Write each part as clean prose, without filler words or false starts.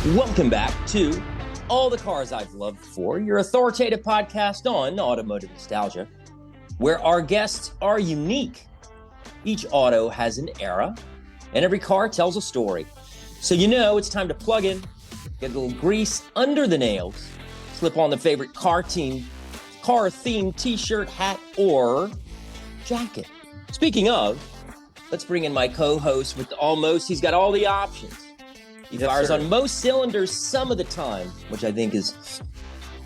Welcome back to All the Cars I've Loved Before, your authoritative podcast on automotive nostalgia, where our guests are unique. Each auto has an era, and every car tells a story. So you know it's time to plug in, get a little grease under the nails, slip on the favorite car-themed t-shirt, hat, or jacket. Speaking of, let's bring in my co-host with he's got all the options. He fires on most cylinders some of the time, which I think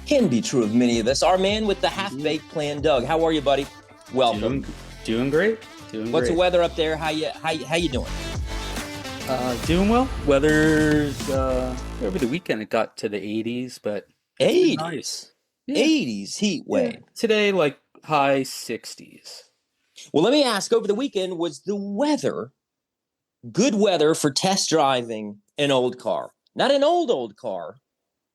can be true of many of us. Our man with the half-baked plan, Doug. How are you, buddy? Welcome. Doing great. What's the weather up there? How you doing? Doing well. Weather's over the weekend it got to the 80s, but 80s. Nice. Yeah. 80s heat wave. Yeah. Today, like high 60s. Well, let me ask, over the weekend, was the weather good weather for test driving an old car? Not an old car.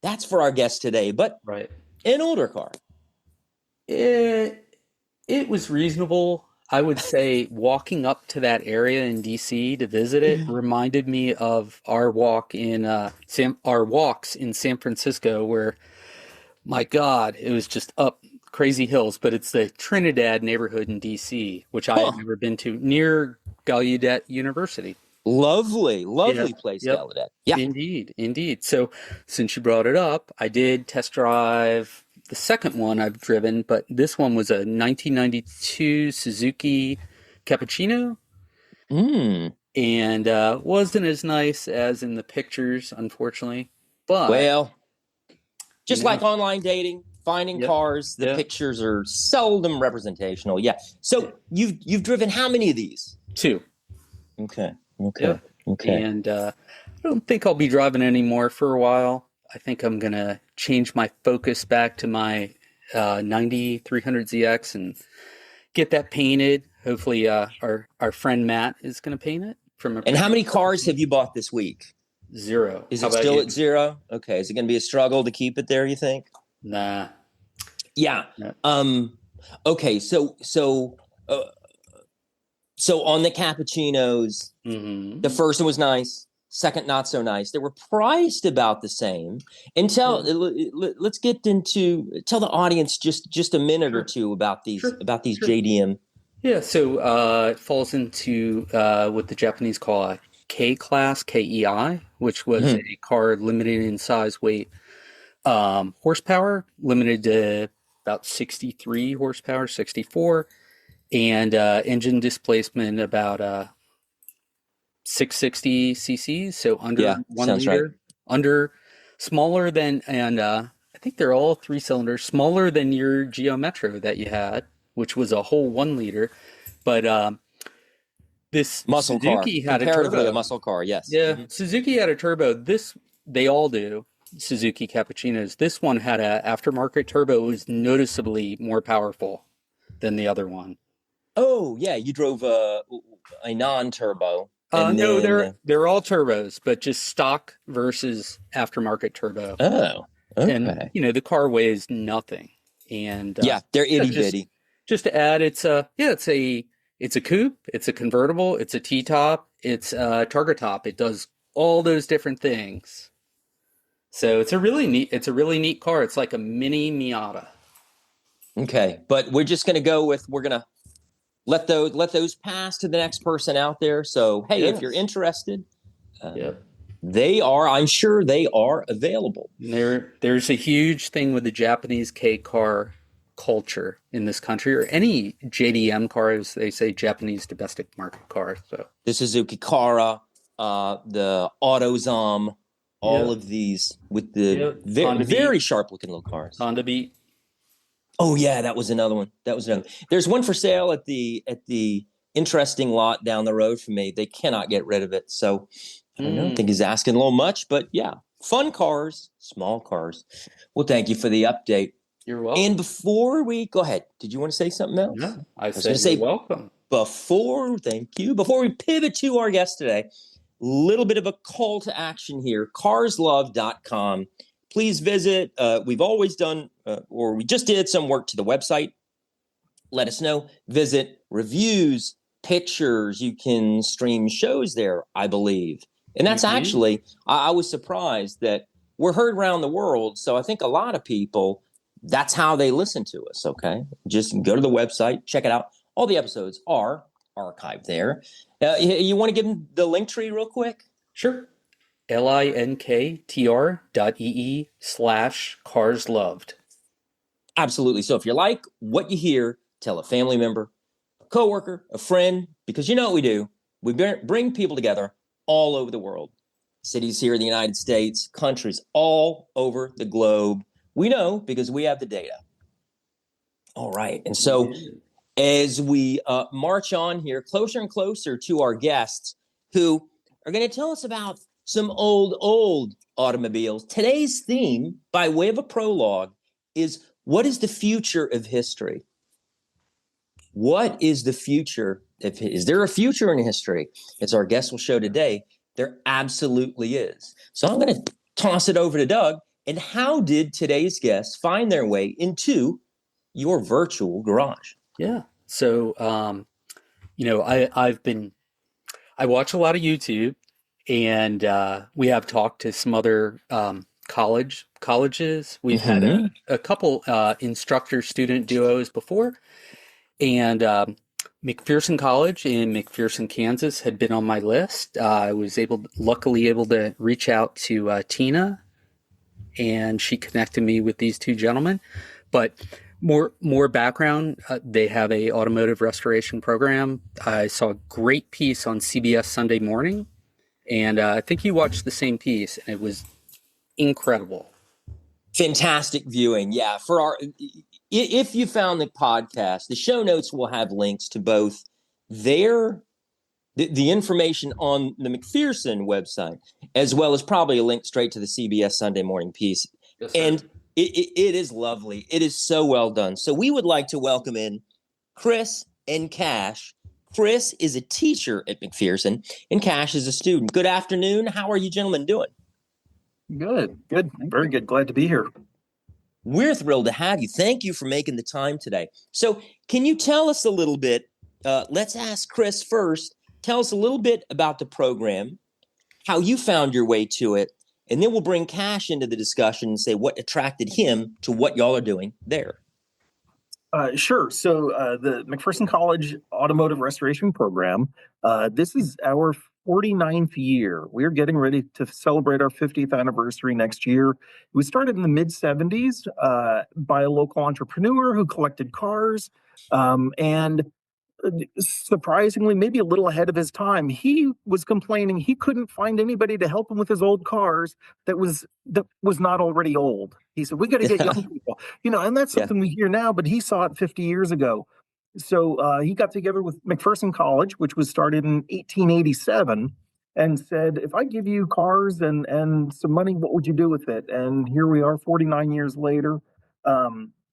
That's for our guest today, but right. An older car. It was reasonable. I would say walking up to that area in DC to visit it reminded me of our walks in San Francisco, where, my God, it was just up crazy hills. But it's the Trinidad neighborhood in DC, which I had never been to, near Gallaudet University. Lovely place, Gallaudet. Yeah, indeed. So since you brought it up, I did test drive the second one I've driven, but this one was a 1992 Suzuki Cappuccino. And wasn't as nice as in the pictures, unfortunately. But just like online dating, finding cars, the pictures are seldom representational. Yeah. So you've driven how many of these? 2. Okay. And I don't think I'll be driving anymore for a while. I think I'm going to change my focus back to my 9300ZX and get that painted. Hopefully our friend Matt is going to paint it. And how many cars have you bought this week? 0. Is it still at 0? Okay. Is it going to be a struggle to keep it there, you think? Nah. Yeah. Okay. So on the cappuccinos, the first one was nice. Second, not so nice. They were priced about the same. And tell the audience just a minute or two about these JDM. Yeah, so it falls into what the Japanese call a K-class, KEI, which was a car limited in size, weight, horsepower, limited to about 63 horsepower, 64, and engine displacement about 660 cc's, so under 1 liter, right. Under smaller than, and I think they're all 3-cylinder, smaller than your Geo Metro that you had, which was a whole 1 liter. But this muscle Suzuki car, had comparatively a turbo. A muscle car, yes. Yeah, Suzuki had a turbo. They all do. Suzuki Cappuccinos. This one had an aftermarket turbo. It was noticeably more powerful than the other one. Oh yeah, you drove a non-turbo. No, they're all turbos, but just stock versus aftermarket turbo. Oh, okay. And the car weighs nothing. And they're itty bitty. Just to add, it's a coupe, it's a convertible, it's a T-top, it's a targa top. It does all those different things. So it's a really neat car. It's like a mini Miata. Okay, but we're just going to we're going to let those pass to the next person out there. So, hey, if you're interested, I'm sure they are available. There's a huge thing with the Japanese K car culture in this country, or any JDM cars. They say Japanese domestic market car. So the Suzuki Kara, the AutoZom, all of these with the very sharp looking little cars. Honda Beat. Oh yeah, that was another one. There's one for sale at the interesting lot down the road from me. They cannot get rid of it. So I don't know. I think he's asking a little much, but yeah, fun cars, small cars. Well, thank you for the update. You're welcome. And before we go ahead, did you want to say something else? No, I was going to say welcome. Before we pivot to our guest today, little bit of a call to action here, carslove.com. Please visit. We've always done, or we just did some work to the website. Let us know. Visit, reviews, pictures. You can stream shows there, I believe. And You that's do? actually, I was surprised that we're heard around the world. So I think a lot of people, that's how they listen to us. Okay. Just go to the website, check it out. All the episodes are archived there. You want to give them the link tree real quick? Sure. linktr.ee/cars loved. Absolutely. So if you like what you hear, tell a family member, a coworker, a friend, because you know what we do. We bring people together all over the world. Cities here in the United States, countries all over the globe. We know because we have the data. All right. And so as we march on here closer and closer to our guests who are going to tell us about some old automobiles. Today's theme, by way of a prologue, is what is the future of history? What is the future? Is there a future in history? As our guest will show today, there absolutely is. So I'm going to toss it over to Doug. And how did today's guests find their way into your virtual garage? Yeah. So, I watch a lot of YouTube, and we have talked to some other colleges. We've had a couple instructor student duos before, and McPherson College in McPherson, Kansas, had been on my list. I was luckily able to reach out to Tina, and she connected me with these two gentlemen. But more background, they have a automotive restoration program. I saw a great piece on CBS Sunday Morning, and I think you watched the same piece, and it was incredible. Fantastic viewing. Yeah. If you found the podcast, the show notes will have links to both the information on the McPherson website, as well as probably a link straight to the CBS Sunday Morning piece. Yes, and it is lovely. It is so well done. So we would like to welcome in Chris and Cash. Chris is a teacher at McPherson, and Cash is a student. Good afternoon. How are you gentlemen doing? Good. Very good. Glad to be here. We're thrilled to have you. Thank you for making the time today. So can you tell us a little bit, let's ask Chris first, tell us a little bit about the program, how you found your way to it, and then we'll bring Cash into the discussion and say what attracted him to what y'all are doing there. Sure. So the McPherson College Automotive Restoration Program, this is our 49th year. We're getting ready to celebrate our 50th anniversary next year. It was started in the mid-70s by a local entrepreneur who collected cars, and surprisingly, maybe a little ahead of his time, he was complaining he couldn't find anybody to help him with his old cars that was not already old. He said, "We got to get young people," and that's something we hear now, but he saw it 50 years ago. So he got together with McPherson College, which was started in 1887, and said, "If I give you cars and some money, what would you do with it?" And here we are, 49 years later.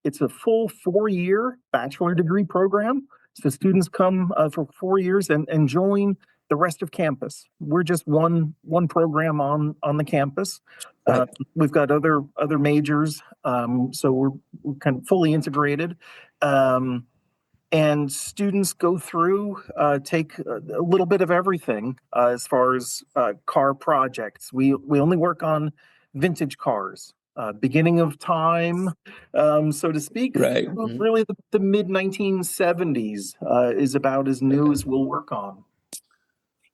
It's a full 4-year bachelor degree program. So students come for 4 years and join the rest of campus. We're just one program on the campus. Right. We've got other majors, so we're kind of fully integrated. And students go through, take a little bit of everything as far as car projects. We only work on vintage cars. Beginning of time, so to speak. Right. Really, the mid 1970s is about as new as we'll work on.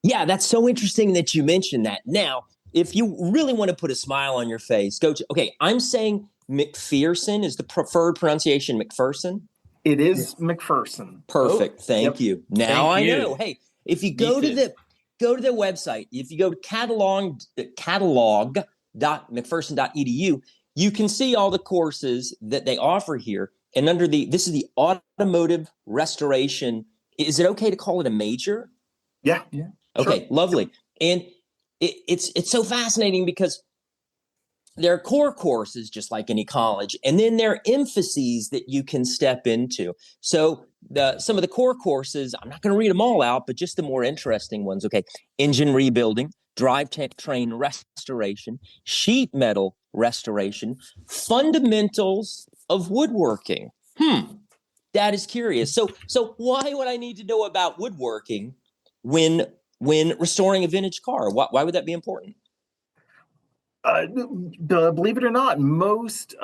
Yeah, that's so interesting that you mentioned that. Now, if you really want to put a smile on your face, okay, I'm saying McPherson is the preferred pronunciation, McPherson? It is McPherson. Perfect. Thank you. Now I know. Hey, if you go to the website, if you go to catalog.mcpherson.edu, you can see all the courses that they offer here. And this is the automotive restoration. Is it okay to call it a major? Yeah. Okay, sure. Lovely. And it's so fascinating because there are core courses just like any college, and then there are emphases that you can step into. So some of the core courses, I'm not going to read them all out, but just the more interesting ones. Okay, engine rebuilding, drivetrain restoration, sheet metal restoration, fundamentals of woodworking. That is curious. So why would I need to know about woodworking when when restoring a vintage car? Why would that be important? Believe it or not, most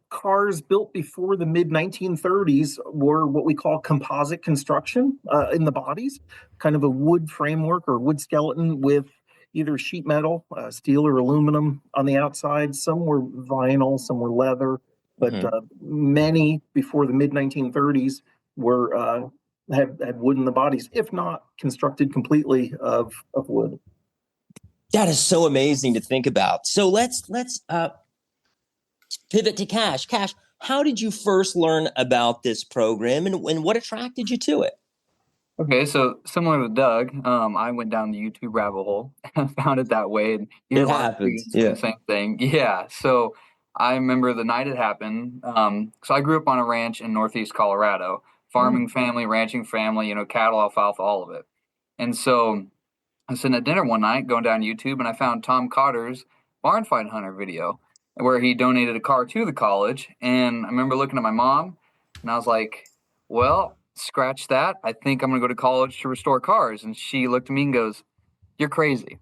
cars built before the mid 1930s were what we call composite construction in the bodies, kind of a wood framework or wood skeleton with either sheet metal, steel or aluminum on the outside. Some were vinyl, some were leather, but many before the mid 1930s were had wood in the bodies, if not constructed completely of wood. That is so amazing to think about. So let's pivot to Cash. Cash, how did you first learn about this program, and what attracted you to it? Okay, so similar to Doug, I went down the YouTube rabbit hole and found it that way. And It happens, yeah. the same thing. Yeah. So I remember the night it happened. So I grew up on a ranch in Northeast Colorado, farming family, ranching family, cattle, alfalfa, all of it. And so I was sitting at dinner one night going down YouTube, and I found Tom Cotter's Barn Find Hunter video where he donated a car to the college. And I remember looking at my mom, and I was like, well, scratch that. I think I'm going to go to college to restore cars. And she looked at me and goes, you're crazy.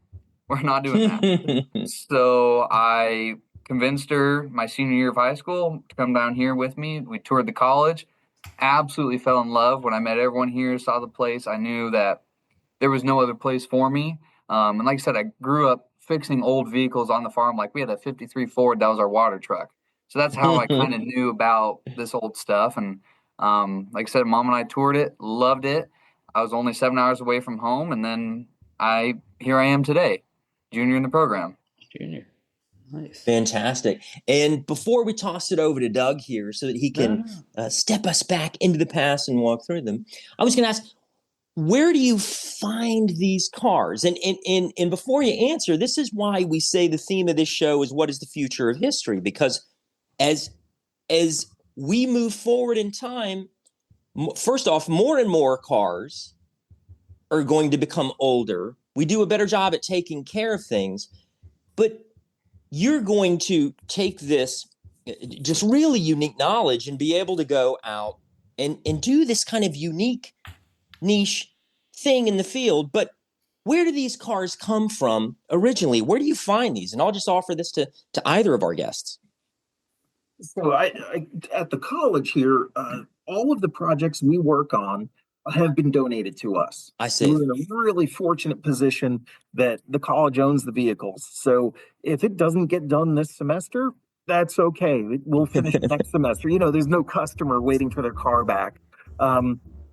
We're not doing that. So I convinced her my senior year of high school to come down here with me. We toured the college, absolutely fell in love. When I met everyone here, saw the place, I knew that there was no other place for me. And like I said, I grew up fixing old vehicles on the farm. Like we had a 53 Ford, that was our water truck. So that's how I kind of knew about this old stuff. And like I said, Mom and I toured it, loved it. I was only 7 hours away from home. And then here I am today, junior in the program. Junior. Nice. Fantastic. And before we toss it over to Doug here so that he can step us back into the past and walk through them, I was going to ask, where do you find these cars? And before you answer, this is why we say the theme of this show is what is the future of history? Because as we move forward in time, first off, more and more cars are going to become older. We do a better job at taking care of things, but you're going to take this just really unique knowledge and be able to go out and do this kind of unique niche thing in the field. But where do these cars come from originally? Where do you find these? And I'll just offer this to either of our guests. So I at the college here, all of the projects we work on have been donated to us. I see. We're in a really fortunate position that the college owns the vehicles. So if it doesn't get done this semester, that's okay. We'll finish next semester. There's no customer waiting for their car back.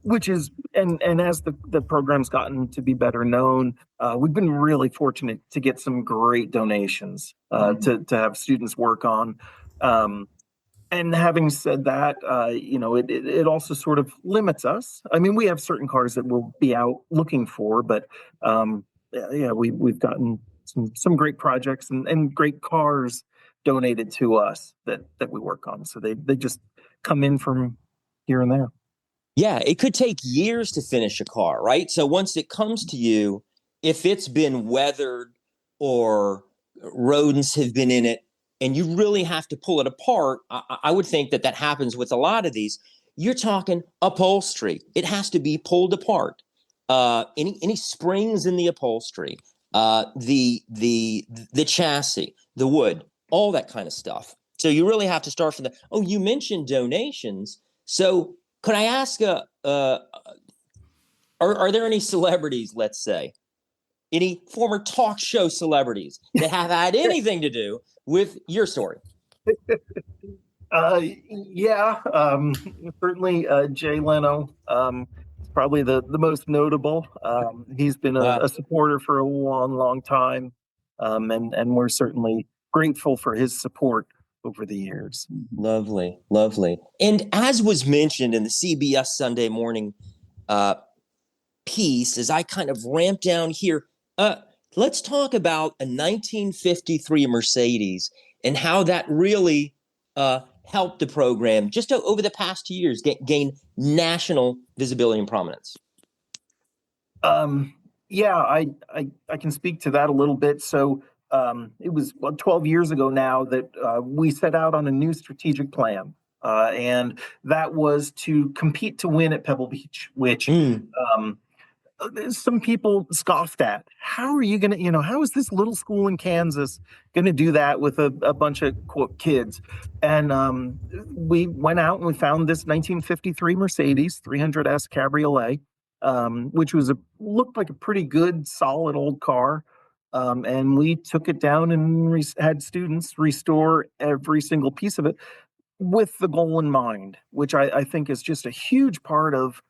Which is, and as the program's gotten to be better known, we've been really fortunate to get some great donations to have students work on. And having said that, it also sort of limits us. I mean, we have certain cars that we'll be out looking for, but we've gotten some great projects and great cars donated to us that we work on. So they just come in from here and there. Yeah, it could take years to finish a car, right? So once it comes to you, if it's been weathered or rodents have been in it, and you really have to pull it apart, I would think that happens with a lot of these. You're talking upholstery. It has to be pulled apart. Any springs in the upholstery, the chassis, the wood, all that kind of stuff. So you really have to start from you mentioned donations. So could I ask, are there any celebrities, let's say, any former talk show celebrities that have had anything to do with your story? Certainly Jay Leno, probably the most notable. He's been a supporter for a long time, and we're certainly grateful for his support over the years. Lovely. And as was mentioned in the CBS Sunday Morning piece, as I kind of ramp down here, let's talk about a 1953 Mercedes and how that really helped the program just over the past 2 years gain national visibility and prominence. I can speak to that a little bit. So it was 12 years ago now that we set out on a new strategic plan. And that was to compete to win at Pebble Beach, which some people scoffed at. How are you going to, how is this little school in Kansas going to do that with a bunch of quote kids? And we went out and we found this 1953 Mercedes 300S Cabriolet, which looked like a pretty good, solid old car. And we took it down and had students restore every single piece of it with the goal in mind, which I think is just a huge part of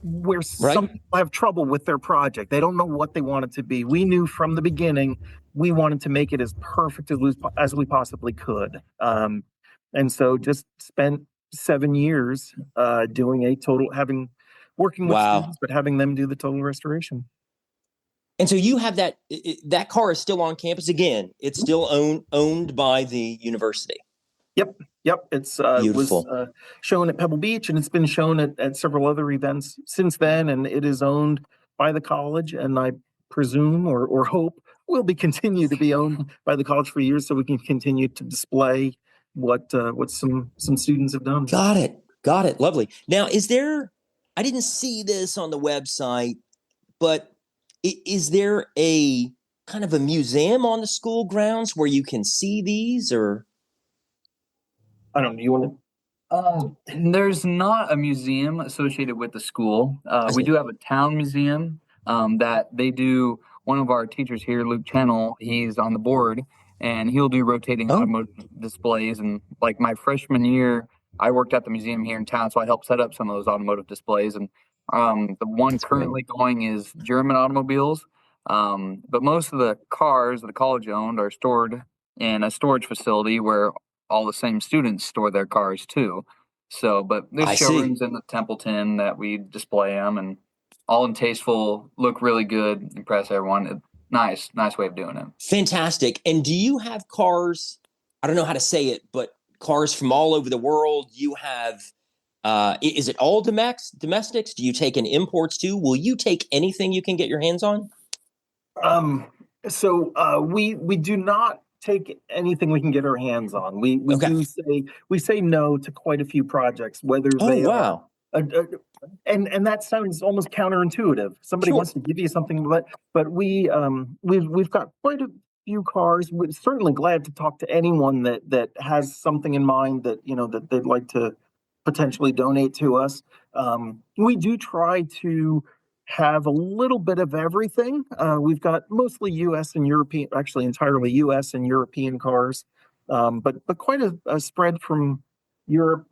where some people have trouble with their project. They don't know what they want it to be. We knew from the beginning we wanted to make it as perfect as we possibly could. And so just spent 7 years doing working with students, but having them do the total restoration. And so you have that car is still on campus again. It's still owned by the university. Yep. It's was shown at Pebble Beach, and it's been shown at several other events since then. And it is owned by the college, and I presume or hope will continue to be owned by the college for years, so we can continue to display what some students have done. Got it. Lovely. Now, I didn't see this on the website, but is there a kind of a museum on the school grounds where you can see these, or? I don't know. You want to? There's not a museum associated with the school. We do have a town museum that they do. One of our teachers here, Luke Channel, he's on the board, and he'll do rotating automotive displays. And like my freshman year, I worked at the museum here in town, so I helped set up some of those automotive displays. And the one currently going is German automobiles. But most of the cars that the college owned are stored in a storage facility where all the same students store their cars too. So, but there's showrooms in the Templeton that we display them, and all in tasteful, look really good, impress everyone. Nice way of doing it. Fantastic. And do you have cars? I don't know how to say it, but cars from all over the world. You have, is it all domestics? Do you take in imports too? Will you take anything you can get your hands on? So we do not take anything we can get our hands on. We do say no to quite a few projects, whether they are, and that sounds almost counterintuitive. Somebody wants to give you something, but we've got quite a few cars. We're certainly glad to talk to anyone that has something in mind that that they'd like to potentially donate to us. We do try to have a little bit of everything. We've got mostly U.S. and European, actually entirely U.S. and European cars, but quite a spread from Europe.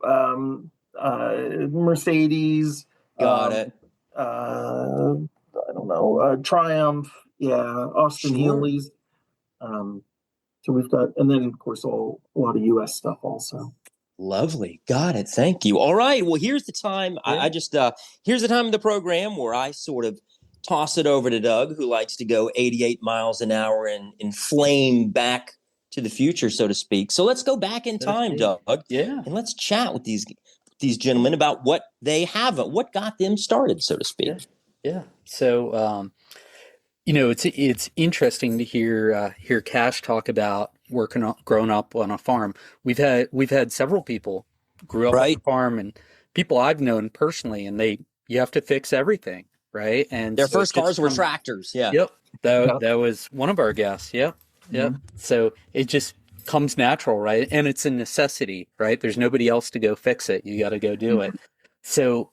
Mercedes. Got it. I don't know. Triumph. Yeah. Austin Healey's. So we've got, and then of course a lot of U.S. stuff also. Lovely. Got it. Thank you. All right. Well, here's the time. I just, here's the time of the program where I sort of toss it over to Doug, who likes to go 88 miles an hour and flame back to the future, so to speak. So let's go back in time, Doug. Yeah. And let's chat with these gentlemen about what they have, what got them started, so to speak. Yeah. So, it's interesting to hear Cash talk about growing up on a farm. We've had several people grew up on a farm, and people I've known personally, and you have to fix everything, right? And their first cars were tractors. Yeah. Yep. That was one of our guests. Yep. Yep. Mm-hmm. So it just comes natural, right? And it's a necessity, right? There's nobody else to go fix it. You got to go do it. So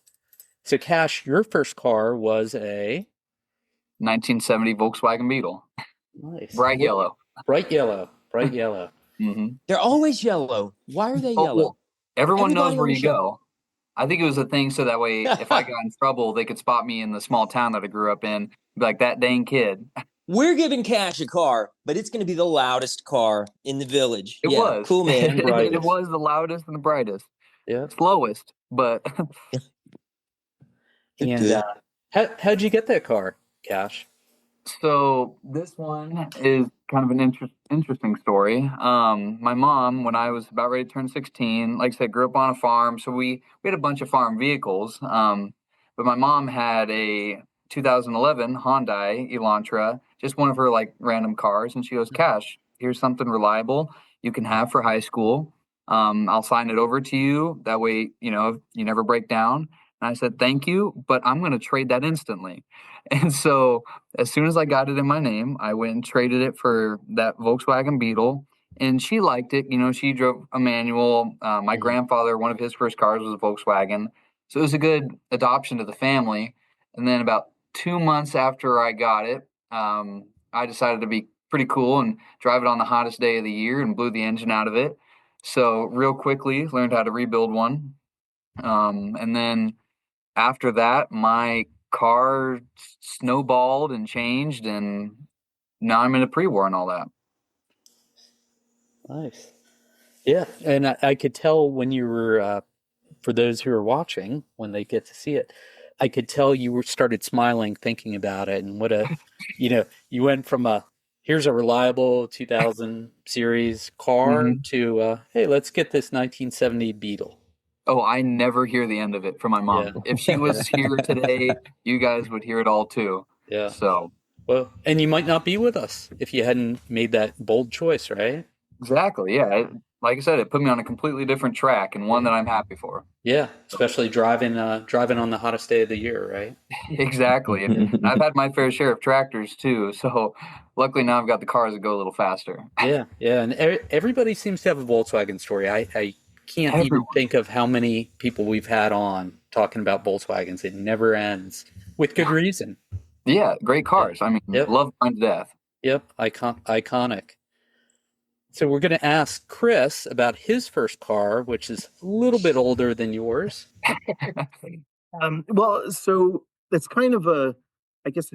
Cash, your first car was a 1970 Volkswagen Beetle. Nice. Bright yellow. Mm-hmm. They're always yellow. Why are they yellow? Well, everyone knows where you go. I think it was a thing so that way if I got in trouble, they could spot me in the small town that I grew up in. Be like, that dang kid. We're giving Cash a car, but it's going to be the loudest car in the village. It was. Cool, man. It was the loudest and the brightest. Yeah. Slowest, but. And how'd you get that car, Cash? So this one is kind of an interesting story. My mom, when I was about ready to turn 16, like I said, grew up on a farm. So we had a bunch of farm vehicles. But my mom had a 2011 Hyundai Elantra, just one of her like random cars. And she goes, Cash, here's something reliable you can have for high school. I'll sign it over to you. That way, you never break down. And I said, thank you, but I'm going to trade that instantly. And so as soon as I got it in my name, I went and traded it for that Volkswagen Beetle. And she liked it. You know, she drove a manual. My grandfather, one of his first cars was a Volkswagen. So it was a good adoption to the family. And then about 2 months after I got it, I decided to be pretty cool and drive it on the hottest day of the year and blew the engine out of it. So real quickly learned how to rebuild one. And then after that, my car snowballed and changed, and now I'm in a pre-war and all that. Nice. Yeah, and I could tell when you were, for those who are watching, when they get to see it, I could tell you started smiling thinking about it, and what you went from here's a reliable 2000 series car to, hey, let's get this 1970 Beetle. Oh, I never hear the end of it from my mom. Yeah. If she was here today, you guys would hear it all too. Yeah. So, well, and you might not be with us if you hadn't made that bold choice, right? Exactly. Yeah. Like I said, it put me on a completely different track, and one that I'm happy for. Yeah, especially driving on the hottest day of the year, right? Exactly. And I've had my fair share of tractors too. So luckily now I've got the cars that go a little faster. Yeah. And everybody seems to have a Volkswagen story. I can't even think of how many people we've had on talking about Volkswagens. It never ends, with good reason. Yeah, great cars. I mean, love mine to death. Yep, iconic. So we're going to ask Chris about his first car, which is a little bit older than yours. Well, so it's kind of a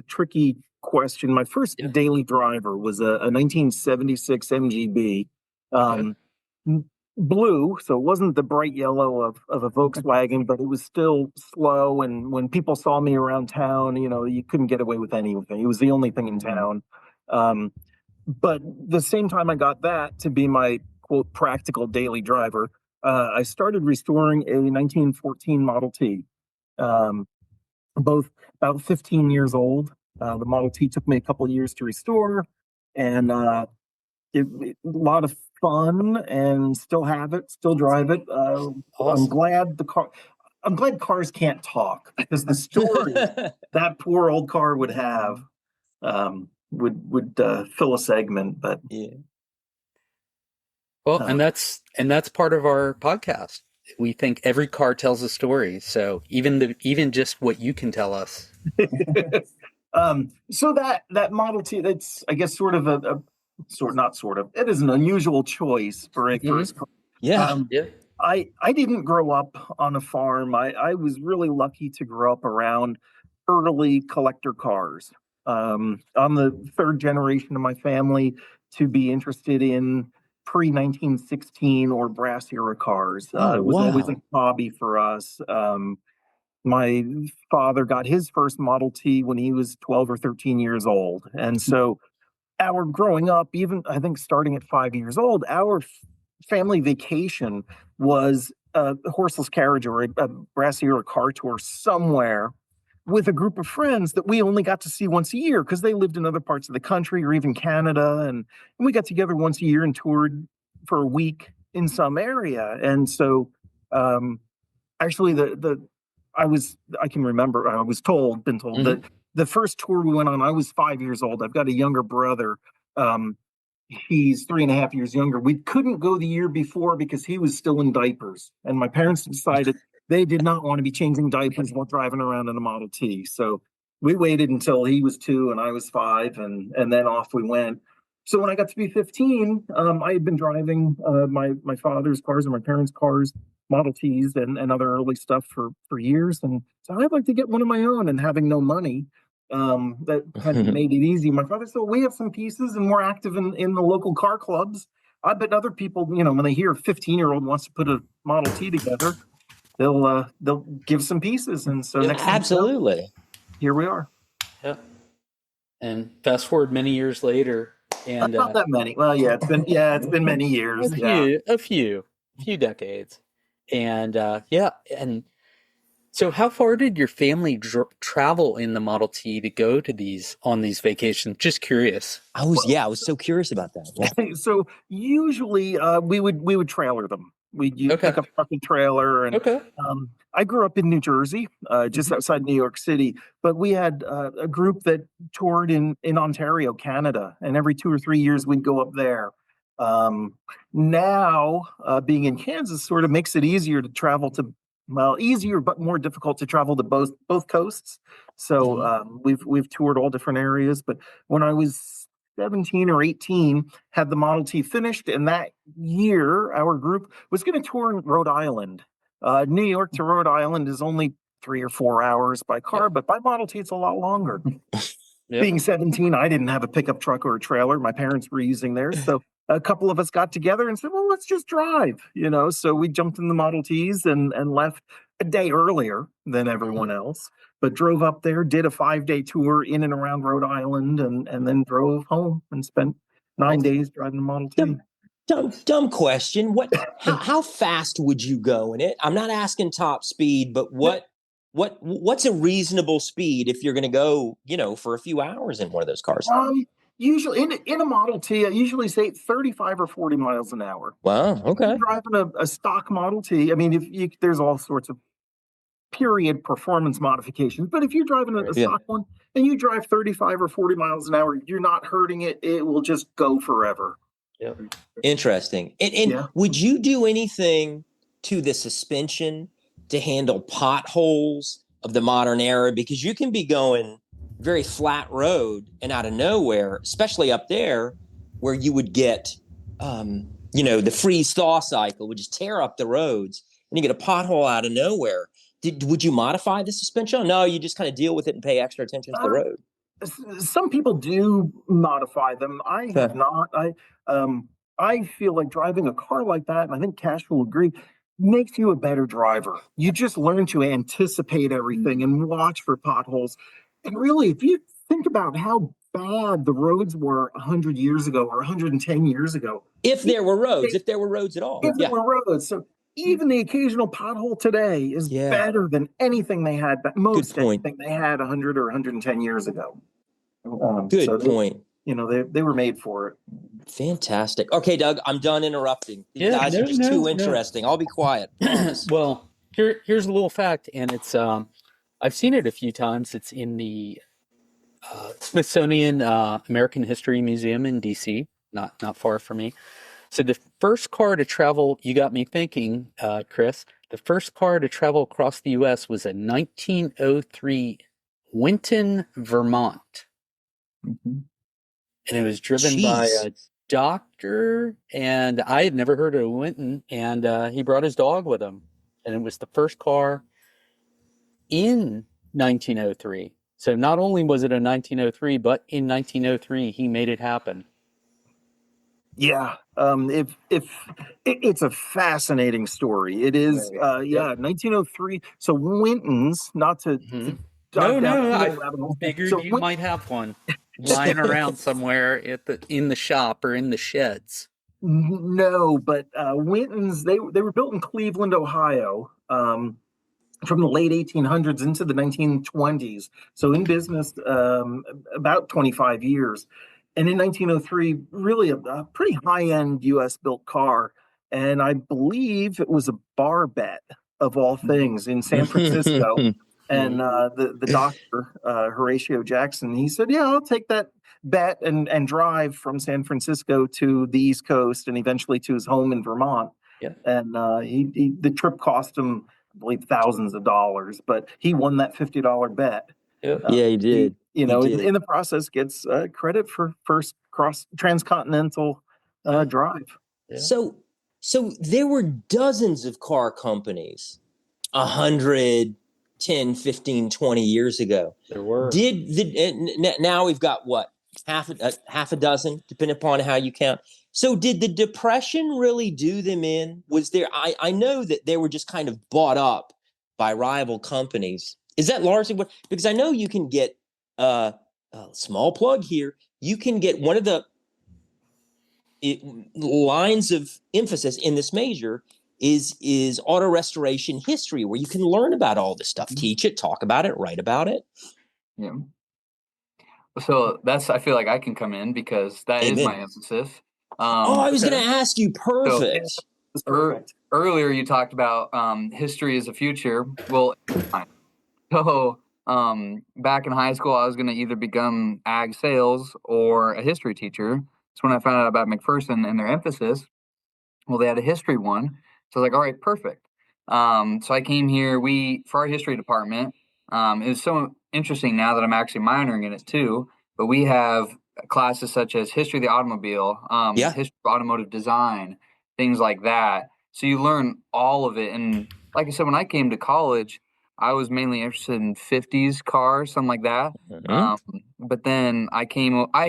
tricky question. My first daily driver was a 1976 MGB. Blue, so it wasn't the bright yellow of a Volkswagen, but it was still slow. And when people saw me around town, you couldn't get away with anything. It was the only thing in town. But the same time I got that to be my, quote, practical daily driver, I started restoring a 1914 Model T, both about 15 years old. The Model T took me a couple of years to restore, and a lot of fun, and still have it, still drive it. Awesome. I'm glad cars can't talk, because the story that poor old car would have would fill a segment. But well, and that's part of our podcast. We think every car tells a story, so even just what you can tell us. So that Model T, that's, I guess, sort of it is an unusual choice for a first car. I didn't grow up on a farm. I was really lucky to grow up around early collector cars. I'm the third generation of my family to be interested in pre-1916 or brass era cars. It was always a hobby for us. My father got his first Model T when he was 12 or 13 years old. And so our growing up, even I think starting at 5 years old, our family vacation was a horseless carriage or a brass era car tour somewhere with a group of friends that we only got to see once a year because they lived in other parts of the country or even Canada. And we got together once a year and toured for a week in some area. And so actually I was told that the first tour we went on, I was 5 years old. I've got a younger brother. He's 3.5 years younger. We couldn't go the year before because he was still in diapers. And my parents decided they did not want to be changing diapers while driving around in a Model T. So we waited until he was 2 and I was 5, and then off we went. So when I got to be 15, I had been driving my father's cars and my parents' cars, Model Ts and other early stuff for years. And so I'd like to get one of my own, and having no money, that kind of made it easy. My father said, we have some pieces and we're active in the local car clubs. I bet other people, when they hear a 15-year-old wants to put a Model T together, they'll give some pieces. And so absolutely, here we are. Yeah. And fast forward many years later, and not that many. Well, it's been many years. A few decades. And and so how far did your family travel in the Model T to go to on these vacations? Just curious. I was so curious about that. Yeah. So usually we would trailer them. You pick up truck and trailer. And I grew up in New Jersey, just outside New York City, but we had a group that toured in Ontario, Canada, and every 2 or 3 years we'd go up there. Now, being in Kansas sort of makes it easier to travel to, well, easier but more difficult to travel to both coasts. So we've toured all different areas. But when I was 17 or 18, had the Model T finished, and that year our group was going to tour in Rhode Island. New York to Rhode Island is only 3 or 4 hours by car, but by Model T it's a lot longer. Being 17, I didn't have a pickup truck or a trailer. My parents were using theirs, so a couple of us got together and said, well, let's just drive, So we jumped in the Model Ts and left a day earlier than everyone else, but drove up there, did a 5-day tour in and around Rhode Island, and then drove home and spent 9 days driving the Model T. Dumb question. How fast would you go in it? I'm not asking top speed, but what's a reasonable speed if you're going to go, for a few hours in one of those cars? Usually in a Model T, I usually say 35 or 40 miles an hour. Wow. Okay. If you're driving a stock Model T, I mean, there's all sorts of period performance modifications, but if you're driving a stock one and you drive 35 or 40 miles an hour, you're not hurting it. It will just go forever. Yeah. Interesting. And would you do anything to the suspension to handle potholes of the modern era? Because you can be going very flat road and out of nowhere, especially up there where you would get, the freeze thaw cycle would just tear up the roads and you get a pothole out of nowhere. Would you modify the suspension? No, you just kind of deal with it and pay extra attention to the road. Some people do modify them. I have not. I feel like driving a car like that, and I think Cash will agree, makes you a better driver. You just learn to anticipate everything and watch for potholes. And really, if you think about how bad the roads were 100 years ago or 110 years ago. If there were roads at all. If there were roads. So even the occasional pothole today is better than anything they had, anything they had 100 or 110 years ago. Good point. They were made for it. Fantastic. Okay, Doug, I'm done interrupting. You guys are just too interesting. I'll be quiet. Well, here's a little fact, and it's I've seen it a few times. It's in the Smithsonian American History Museum in DC, not far from me. So the first car to travel, you got me thinking, Chris, the first car to travel across the U.S. was a 1903 Winton, Vermont. Mm-hmm. And it was driven by a doctor, and I had never heard of Winton, and he brought his dog with him. And it was the first car in 1903. So not only was it a 1903, but in 1903, he made it happen. Yeah, if it's a fascinating story. It is, 1903. So Winton's, not to. No, I figured you might have one lying around somewhere in the shop or in the sheds. No, but Winton's, they were built in Cleveland, Ohio, from the late 1800s into the 1920s. So in business about 25 years. And in 1903, really a pretty high-end U.S. built car. And I believe it was a bar bet of all things in San Francisco. And the doctor, Horatio Jackson, he said, yeah, I'll take that bet and drive from San Francisco to the East Coast and eventually to his home in Vermont. Yeah. And the trip cost him, I believe, thousands of dollars, but he won that $50 bet. Yeah, he did. In the process, gets credit for first transcontinental drive. Yeah. So there were dozens of car companies 100, 10, 15, 20 years ago. There were. Now we've got what? Half a dozen, depending upon how you count. So did the Depression really do them in? Was there? I know that they were just kind of bought up by rival companies. Is that largely what? Because I know you can get a small plug here. You can get one of the lines of emphasis in this major is auto restoration history, where you can learn about all this stuff, teach it, talk about it, write about it. Yeah. So I feel like I can come in because that is my emphasis. I was going to ask you. Perfect. That's perfect. Earlier, you talked about history as a future. Well, so back in high school, I was going to either become ag sales or a history teacher. That's when I found out about McPherson and their emphasis. Well, they had a history one. So I was like, all right, perfect. So I came here. For our history department, it was so interesting now that I'm actually minoring in it too. But we have classes such as history of the automobile, history of automotive design, things like that. So you learn all of it. And like I said, when I came to college, I was mainly interested in 50s cars, something like that. But then I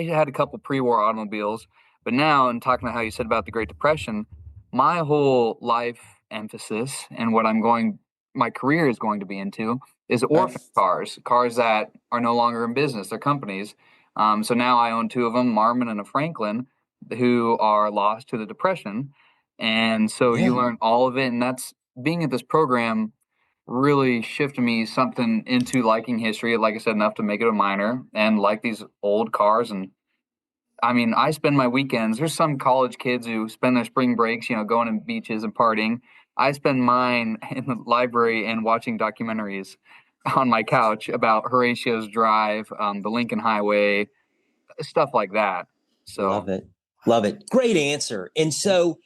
had a couple pre-war automobiles. But now, and talking about how you said about the Great Depression, my whole life emphasis and what my career is going to be into is orphan cars that are no longer in business. They're companies. So now I own two of them, Marmon and a Franklin, who are lost to the Depression. And so you learn all of it. And that's being at this program really shifted me something into liking history, like I said, enough to make it a minor and like these old cars. And I mean, I spend my weekends. There's some college kids who spend their spring breaks, going to beaches and partying. I spend mine in the library and watching documentaries on my couch about Horatio's Drive, the Lincoln Highway, stuff like that. So love it. Great answer. And so,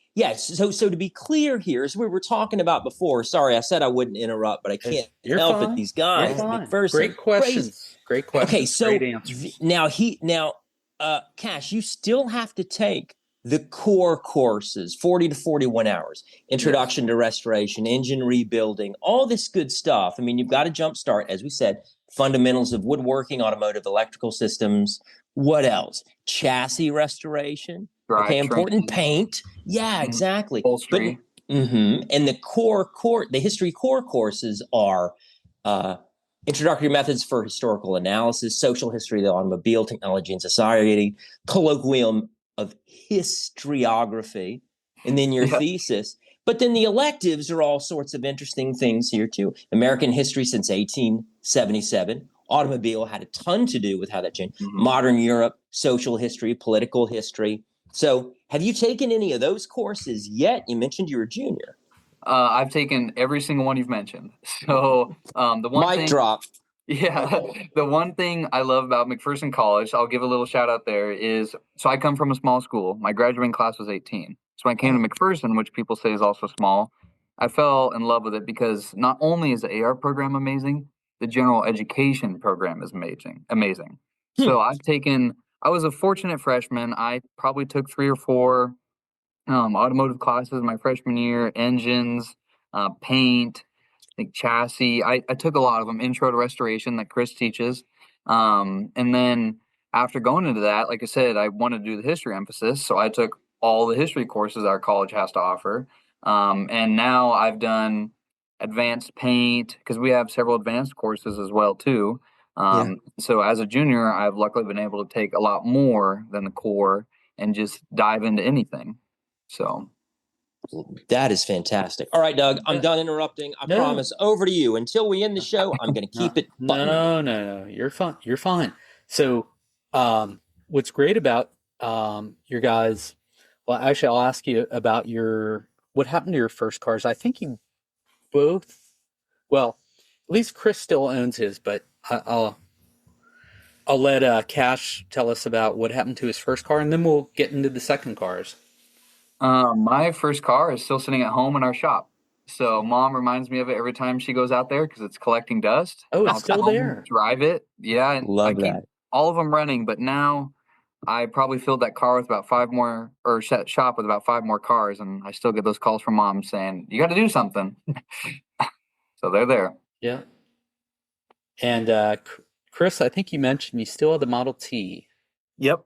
so to be clear here, as we were talking about before, sorry, I said I wouldn't interrupt, but I can't help it. These guys, McPherson, great questions. Great questions. Okay, so great answers. Now, Cash, you still have to take the core courses, 40 to 41 hours, introduction to restoration, engine rebuilding, all this good stuff. I mean, you've got to jumpstart, as we said, fundamentals of woodworking, automotive, electrical systems. What else? Chassis restoration. Okay, important. Paint. Yeah, exactly. Upholstery. And the history core courses are introductory methods for historical analysis, social history of the automobile, technology and society, colloquium of historiography, and then your thesis. But then the electives are all sorts of interesting things here too. American history since 1877. Automobile had a ton to do with how that changed. Modern Europe, social history, political history. So have you taken any of those courses yet? You mentioned you were a junior. I've taken every single one you've mentioned. So the one Mic drop. Yeah, the one thing I love about McPherson College, I'll give a little shout out there, is so I come from a small school. My graduating class was 18. So when I came to McPherson, which people say is also small, I fell in love with it because not only is the AR program amazing, the general education program is amazing. So I was a fortunate freshman. I probably took 3 or 4 automotive classes my freshman year, engines, paint, I think chassis. I took a lot of them, intro to restoration that Chris teaches. And then after going into that, like I said, I wanted to do the history emphasis. So I took all the history courses our college has to offer. And now I've done advanced paint because we have several advanced courses as well too. So as a junior, I've luckily been able to take a lot more than the core and just dive into anything. So that is fantastic. All right, Doug, I'm done interrupting. I promise. Over to you. Until we end the show, I'm going to keep it buttoned. No. You're fine. You're fine. So what's great about your guys, well, actually, I'll ask you about what happened to your first cars. I think you both, well, at least Chris still owns his, but I'll let Cash tell us about what happened to his first car, and then we'll get into the second cars. My first car is still sitting at home in our shop. So Mom reminds me of it every time she goes out there because it's collecting dust. Oh, it's still there. Drive it. Yeah. And Love that. All of them running, but now I probably filled that car with about 5 more, or shop with about 5 more cars, and I still get those calls from Mom saying, you got to do something. So they're there. Yeah. And Chris, I think you mentioned you still have the Model T. Yep.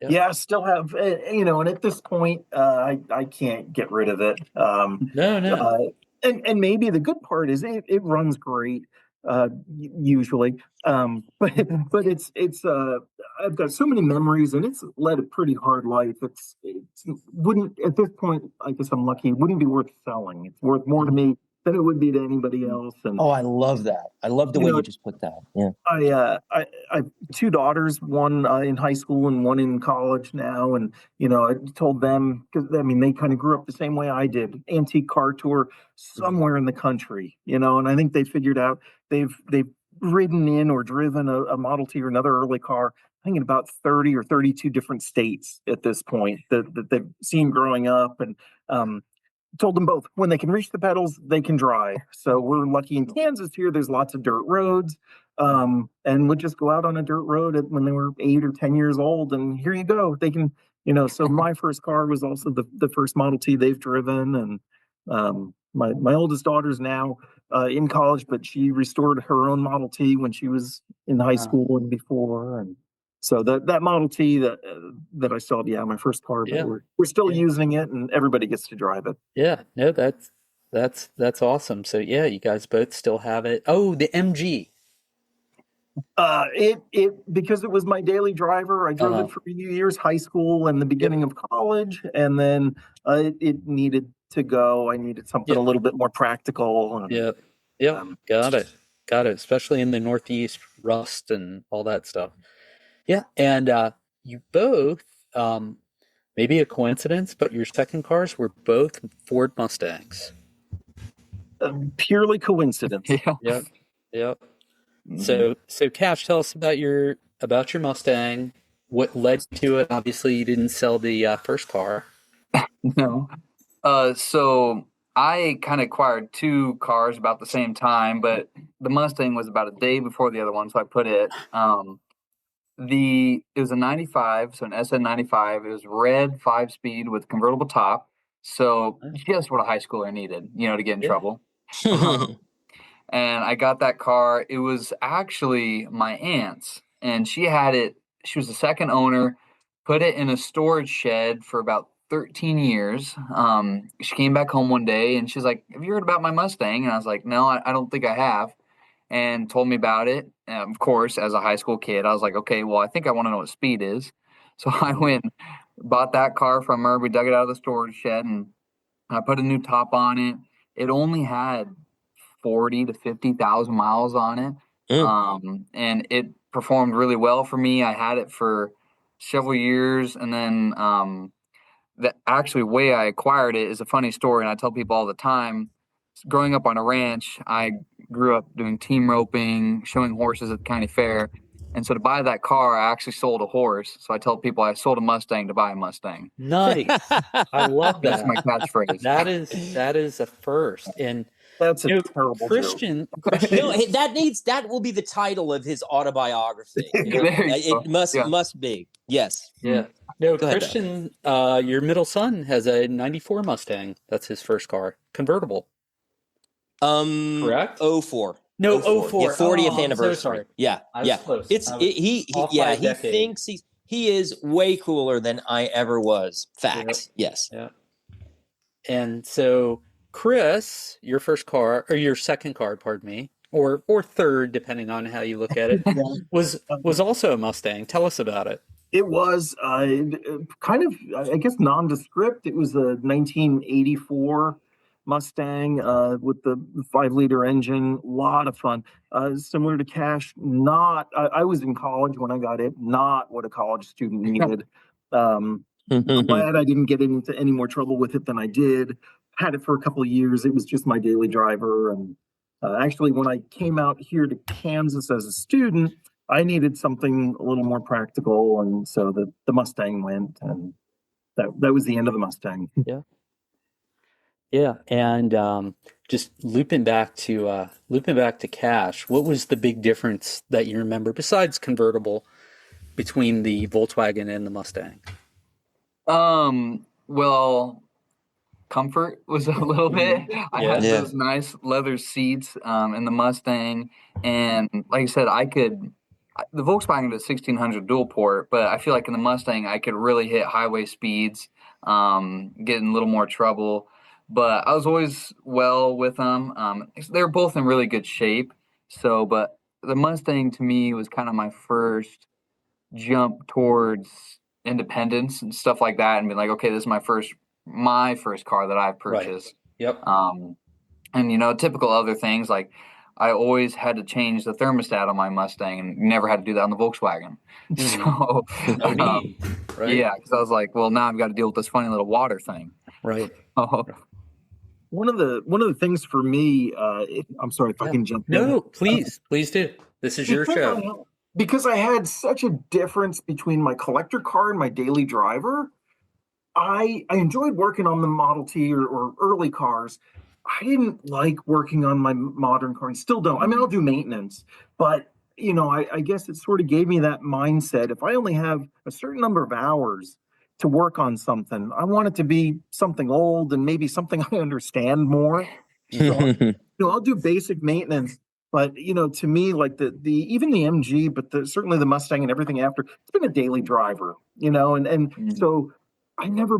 Yeah, I still have, and at this point, I can't get rid of it. No. And maybe the good part is it runs great, usually. But it's I've got so many memories, and it's led a pretty hard life. It wouldn't, at this point, I guess I'm lucky, it wouldn't be worth selling. It's worth more to me than it would be to anybody else. And Oh, I love that. I love the way you just put that. Yeah. I have two daughters, one in high school and one in college now. And, I told them, because they kind of grew up the same way I did, antique car tour somewhere in the country, and I think they figured out they've ridden in or driven a Model T or another early car, I think in about 30 or 32 different states at this point that they've seen growing up. And, told them both when they can reach the pedals, they can drive. So we're lucky in Kansas here. There's lots of dirt roads. And would just go out on a dirt road when they were 8 or 10 years old. And here you go. They can, so my first car was also the first Model T they've driven. And my oldest daughter's now in college, but she restored her own Model T when she was in high school and before. And so that Model T that I still have, my first car, but we're still using it, and everybody gets to drive it. Yeah, no, that's awesome. So yeah, you guys both still have it. Oh, the MG. Because it was my daily driver. I drove it for a few years, high school and the beginning of college, and then it needed to go. I needed something a little bit more practical. And, got it. Especially in the Northeast, rust and all that stuff. Yeah, and you both, maybe a coincidence, but your second cars were both Ford Mustangs. Purely coincidence. Yep. Mm-hmm. So Cash, tell us about your Mustang. What led to it? Obviously, you didn't sell the first car. No. So I kind of acquired two cars about the same time, but the Mustang was about a day before the other one, so I put it. It was a 95, so an SN95. It was red 5-speed with convertible top. So just what a high schooler needed, to get in trouble. And I got that car. It was actually my aunt's, and she had it. She was the second owner, put it in a storage shed for about 13 years. She came back home one day and she's like, "Have you heard about my Mustang?" And I was like, "No, I don't think I have." And told me about it. Of course, as a high school kid, I was like, okay, well, I think I want to know what speed is. So I went, bought that car from her. We dug it out of the storage shed and I put a new top on it. It only had 40 to 50,000 miles on it. And it performed really well for me. I had it for several years. And then the actually way I acquired it is a funny story. And I tell people all the time. Growing up on a ranch, I grew up doing team roping, showing horses at the county fair. And so to buy that car, I actually sold a horse. So I tell people I sold a Mustang to buy a Mustang. Nice. I love that. That's my catchphrase. That is a first. And that's a terrible Christian. No, that will be the title of his autobiography. It must be. Yes. Yeah. No, Christian, your middle son has a 94 Mustang. That's his first car. Convertible. Correct? 04. No, 04. Yeah, 40th anniversary. So sorry. Yeah. Close. He thinks he is way cooler than I ever was. Facts. Yep. Yes. Yeah. And so Chris, your first car, or your second car, pardon me, or third, depending on how you look at it, was also a Mustang. Tell us about it. It was kind of, I guess, nondescript. It was a 1984 Mustang with the 5-liter engine. A lot of fun. Similar to Cash, I was in college when I got it, not what a college student needed. I'm glad I didn't get into any more trouble with it than I did. Had it for a couple of years. It was just my daily driver. And actually, when I came out here to Kansas as a student, I needed something a little more practical. And so the Mustang went, and that was the end of the Mustang. Yeah. Yeah, and just looping back to Cash, what was the big difference that you remember besides convertible between the Volkswagen and the Mustang? Well, comfort was a little bit. I had those nice leather seats in the Mustang, and like I said, the Volkswagen did 1600 dual port, but I feel like in the Mustang I could really hit highway speeds, get in a little more trouble. But I was always well with them. They were both in really good shape. So, but the Mustang to me was kind of my first jump towards independence and stuff like that, and be like, okay, this is my first car that I've purchased. Right. Yep. And, typical other things like I always had to change the thermostat on my Mustang and never had to do that on the Volkswagen. So, Oh, neat. Right. yeah, because I was like, well, now I've got to deal with this funny little water thing. Right. Oh, One of the things for me, I'm sorry if I Yeah. can jump in. No, please do. This is your show. Because I had such a difference between my collector car and my daily driver. I enjoyed working on the Model T or early cars. I didn't like working on my modern car and still don't. I mean, I'll do maintenance, but I guess it sort of gave me that mindset. If I only have a certain number of hours to work on something, I want it to be something old and maybe something I understand more. So, I'll do basic maintenance, but to me, like the even the MG, but certainly the Mustang and everything after, it's been a daily driver, and so I never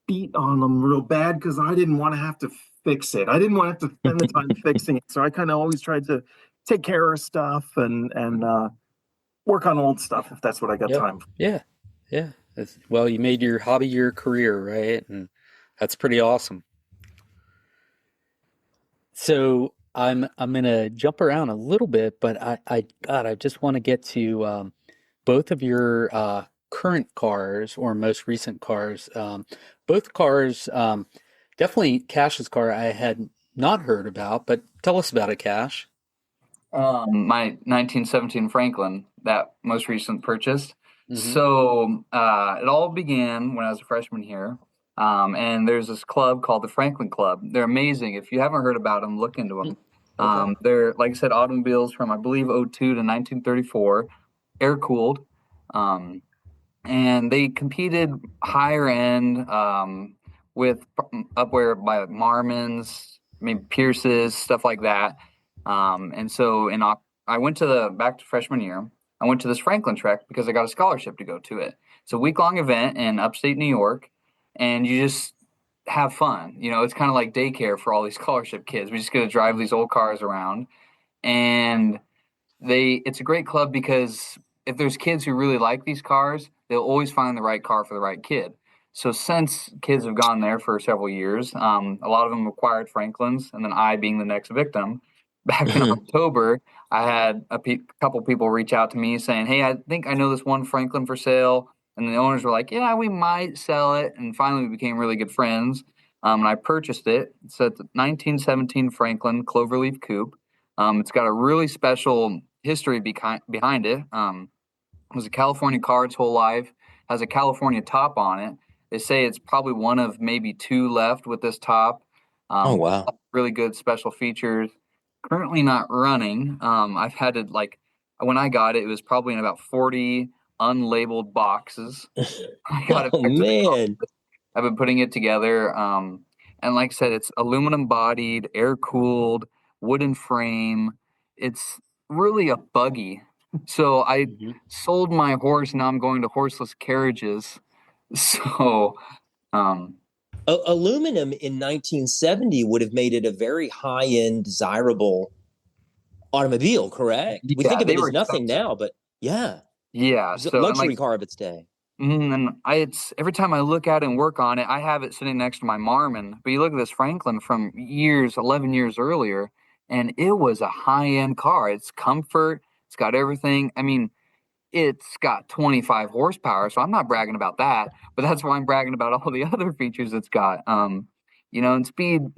beat on them real bad because I didn't want to have to fix it. I didn't want to have to spend the time fixing it. So I kind of always tried to take care of stuff and work on old stuff if that's what I got time for. Yeah. Well, you made your hobby your career, right? And that's pretty awesome. So I'm gonna jump around a little bit, but I just want to get to both of your current cars or most recent cars. Both cars, definitely Cash's car I had not heard about, but tell us about it, Cash. my 1917 Franklin, that most recent purchase. Mm-hmm. So it all began when I was a freshman here. And there's this club called the Franklin Club. They're amazing. If you haven't heard about them, look into them. Okay. They're, like I said, automobiles from, I believe, '02 to 1934, air-cooled. And they competed higher end with upwear by Marmons, maybe Pierce's, stuff like that. And so I went back to freshman year. I went to this Franklin Trek because I got a scholarship to go to it. It's a week-long event in upstate New York, and you just have fun. It's kind of like daycare for all these scholarship kids. We just get to drive these old cars around, and it's a great club because if there's kids who really like these cars, they'll always find the right car for the right kid. So since kids have gone there for several years, a lot of them acquired Franklins, and then I being the next victim. Back in October, I had a couple people reach out to me saying, hey, I think I know this one Franklin for sale. And the owners were like, yeah, we might sell it. And finally, we became really good friends. And I purchased it. It's a 1917 Franklin Cloverleaf Coupe. It's got a really special history behind it. It was a California car its whole life, has a California top on it. They say it's probably one of maybe two left with this top. Oh, wow. Really good special features. Currently not running. I've had it when I got it, it was probably in about 40 unlabeled boxes. I got it. Oh, man. I've been putting it together. And like I said, it's aluminum bodied, air cooled, wooden frame. It's really a buggy. So I sold my horse. Now I'm going to horseless carriages. So, aluminum in 1970 would have made it a very high-end, desirable automobile, correct? We think of it as nothing now, but yeah. It's a luxury car of its day. And it's every time I look at it and work on it, I have it sitting next to my Marmon. But you look at this Franklin from 11 years earlier, and it was a high-end car. It's comfort. It's got everything. I mean, it's got 25 horsepower, so I'm not bragging about that, but that's why I'm bragging about all the other features it's got. And speed's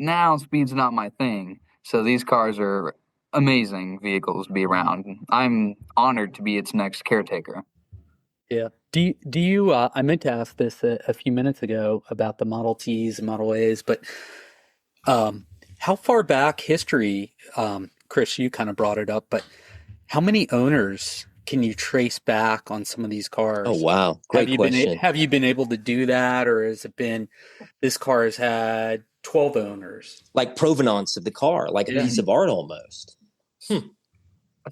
not my thing. So these cars are amazing vehicles to be around. I'm honored to be its next caretaker. Yeah. Do you I meant to ask this a few minutes ago about the Model Ts and Model As, but how far back history, Chris, you kind of brought it up, but how many owners can you trace back on some of these cars? Oh, wow. Great question. Have you been able to do that, or has it been this car has had 12 owners? Like provenance of the car, like a piece of art almost. I'd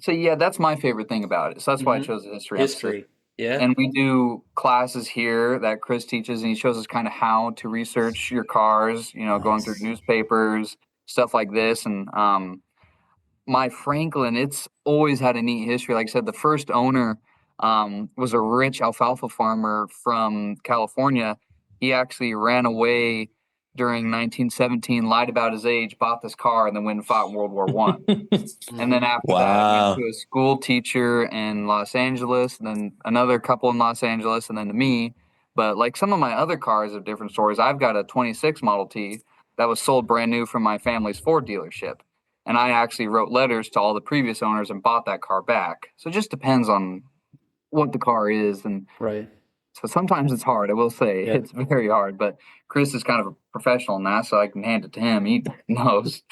say, yeah, that's my favorite thing about it. So that's why I chose the history. Yeah. And we do classes here that Chris teaches, and he shows us kind of how to research your cars, going through newspapers, stuff like this. And my Franklin, it's always had a neat history. Like I said, the first owner was a rich alfalfa farmer from California. He actually ran away during 1917, lied about his age, bought this car, and then went and fought in World War One. And then after that, went to a school teacher in Los Angeles, and then another couple in Los Angeles, and then to me. But like some of my other cars have different stories. I've got a 26 Model T that was sold brand new from my family's Ford dealership. And I actually wrote letters to all the previous owners and bought that car back. So it just depends on what the car is. And Right. so sometimes it's hard, I will say. Yeah. It's very hard. But Chris is kind of a professional in that, so I can hand it to him. He knows.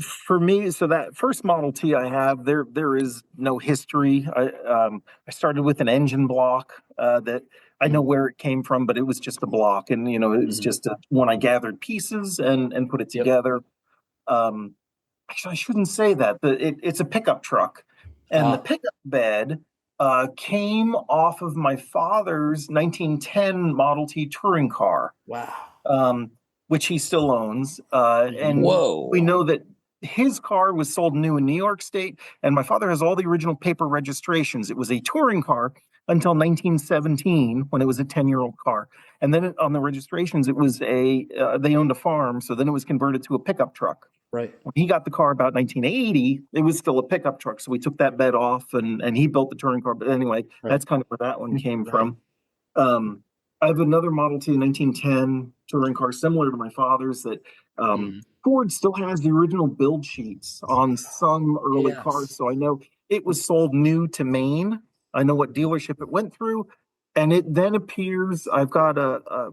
For me, so that first Model T I have, there is no history. I started with an engine block that I know where it came from, but it was just a block, and it was just when I gathered pieces and put it together. Actually, I shouldn't say that. It's a pickup truck, and the pickup bed came off of my father's 1910 Model T touring car. Wow. Which he still owns. And we know that his car was sold new in New York State, and my father has all the original paper registrations. It was a touring car until 1917, when it was a 10-year-old car. And then on the registrations, it was they owned a farm, so then it was converted to a pickup truck. Right. When he got the car about 1980, it was still a pickup truck, so we took that bed off, and he built the touring car. But anyway, that's kind of where that one came from. I have another Model T 1910 touring car similar to my father's that Ford still has the original build sheets on some early cars. So I know it was sold new to Maine. I know what dealership it went through. And it then appears, I've got a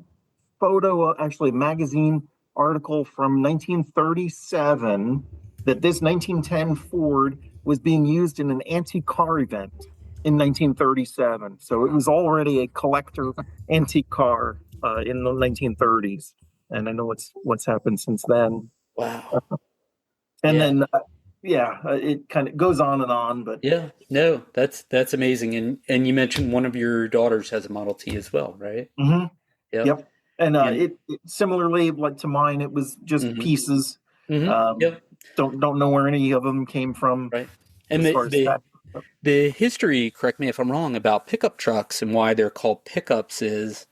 photo, actually a magazine article from 1937 that this 1910 Ford was being used in an antique car event in 1937. So it was already a collector antique car in the 1930s. And I know what's happened since then. Wow. Then, it kind of goes on, but no, that's amazing. And you mentioned one of your daughters has a Model T as well, right? Mm-hmm. Yep. And it similarly, like to mine, it was just pieces. Don't know where any of them came from. Right. And the history, correct me if I'm wrong, about pickup trucks and why they're called pickups is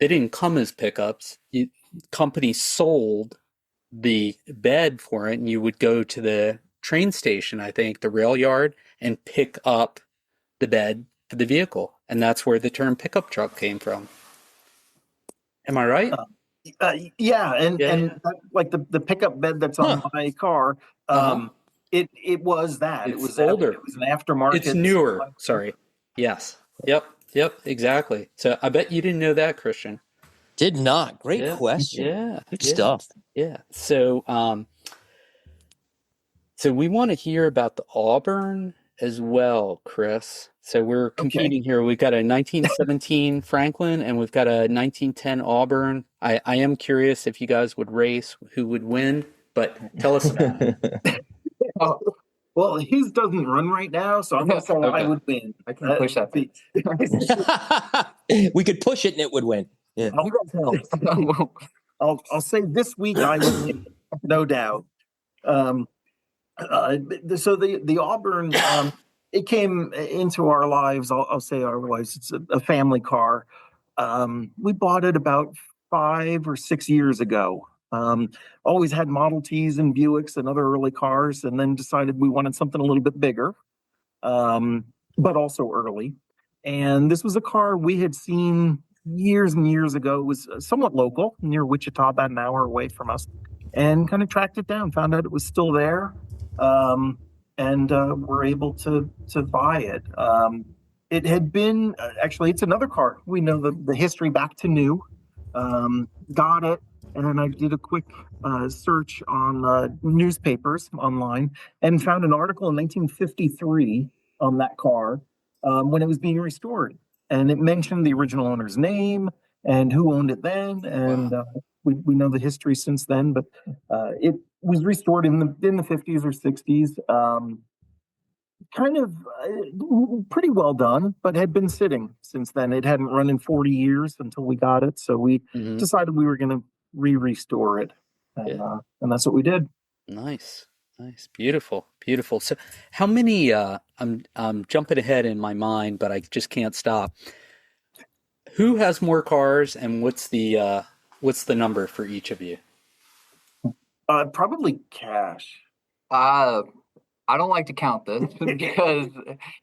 they didn't come as pickups. Companies sold the bed for it, and you would go to the train station, I think, the rail yard, and pick up the bed for the vehicle. And that's where the term pickup truck came from. Am I right? And like the pickup bed that's on my car, it was that. It's it was older. It was an aftermarket. It's newer. Sorry. Yes. Yep. Exactly. So I bet you didn't know that, Christian. Did not. Great question. Yeah. Good stuff. Yeah. So, so we want to hear about the Auburn as well, Chris. So we're competing here. We've got a 1917 Franklin and we've got a 1910 Auburn. I am curious if you guys would race, who would win, but tell us about it. Well, his doesn't run right now, so I'm going to say I would win. I can push that. We could push it and it would win. Yeah. I'll say this week I would win, no doubt. So the Auburn, it came into our lives. I'll say our lives. It's a family car. We bought it about 5 or 6 years ago. Always had Model Ts and Buicks and other early cars, and then decided we wanted something a little bit bigger, but also early. And this was a car we had seen years and years ago. It was somewhat local, near Wichita, about an hour away from us, and kind of tracked it down, found out it was still there, and were able to buy it. It had been, actually, it's another car. We know the history back to new. Got it. And then I did a quick search on newspapers online and found an article in 1953 on that car when it was being restored. And it mentioned the original owner's name and who owned it then. And we know the history since then, but it was restored in the 50s or 60s. Kind of pretty well done, but had been sitting since then. It hadn't run in 40 years until we got it. So we decided we were going to restore it. And that's what we did. Nice. Beautiful. So how many, I'm jumping ahead in my mind, but I just can't stop. Who has more cars, and what's the number for each of you? Probably Cash. I don't like to count this because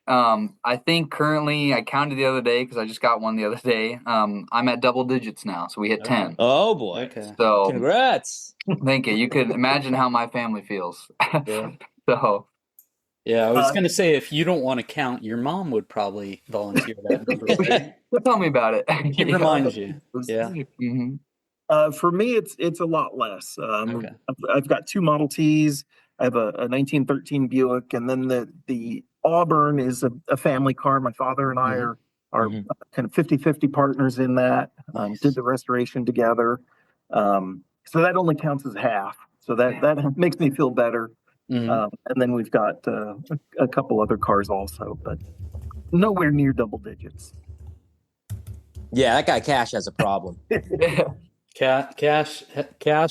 I think currently I counted the other day because I just got one the other day. I'm at double digits now, so we hit 10. Oh boy! Okay. So Congrats! thank you. You can imagine how my family feels. Yeah. So Yeah, I was going to say, if you don't want to count, your mom would probably volunteer that number, right? tell me about it. She reminds you. Yeah. Mhm. For me, it's a lot less. Okay. I've got 2 Model Ts. I have a 1913 Buick, and then the Auburn is a family car. My father and I are Mhm. kind of 50-50 partners in that. Nice. Did the restoration together. So that only counts as half. So that makes me feel better. Mhm. And then we've got a couple other cars also, but nowhere near double digits. Yeah, that guy Cash has a problem. Cash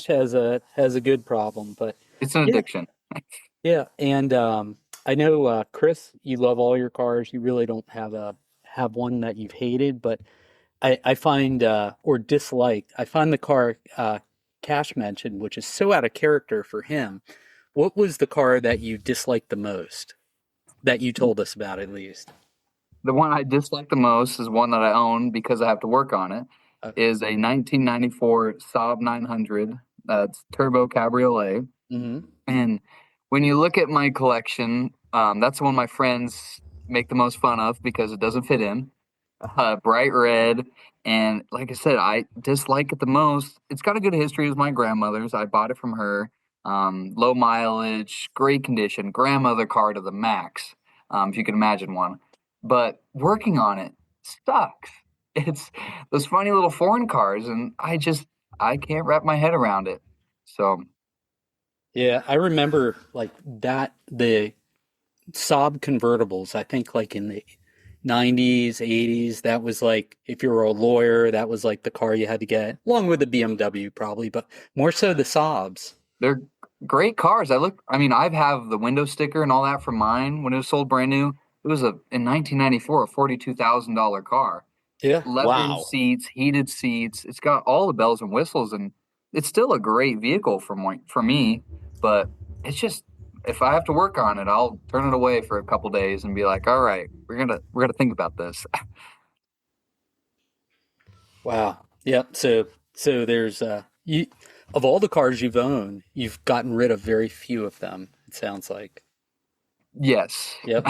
has a good problem, but It's an yeah. addiction. Yeah, and I know Chris, you love all your cars. You really don't have one that you've hated, but I find or dislike. I find the car Cash mentioned, which is so out of character for him. What was the car that you disliked the most? That you told us about, at least. The one I dislike the most is one that I own because I have to work on it. Okay. Is a 1994 Saab 900. That's turbo cabriolet. Mm-hmm. And when you look at my collection, that's the one my friends make the most fun of because it doesn't fit in. Bright red. And like I said, I dislike it the most. It's got a good history with my grandmother's. I bought it from her. Low mileage, great condition, grandmother car to the max, if you can imagine one. But working on it sucks. It's those funny little foreign cars, and I can't wrap my head around it. So Yeah, I remember like that the Saab convertibles. I think like in the 90s, 80s, that was like if you were a lawyer, that was like the car you had to get, along with the BMW probably, but more so the Saabs. they're great cars. I mean, I have the window sticker and all that from mine when it was sold brand new. It was in 1994, a $42,000 car. Yeah. Leather Wow. seats, heated seats. It's got all the bells and whistles, and it's still a great vehicle for me. But it's just if I have to work on it, I'll turn it away for a couple days and be like, all right, we're gonna think about this. Wow. Yep. So there's you of all the cars you've owned, you've gotten rid of very few of them, it sounds like. Yes. Yep.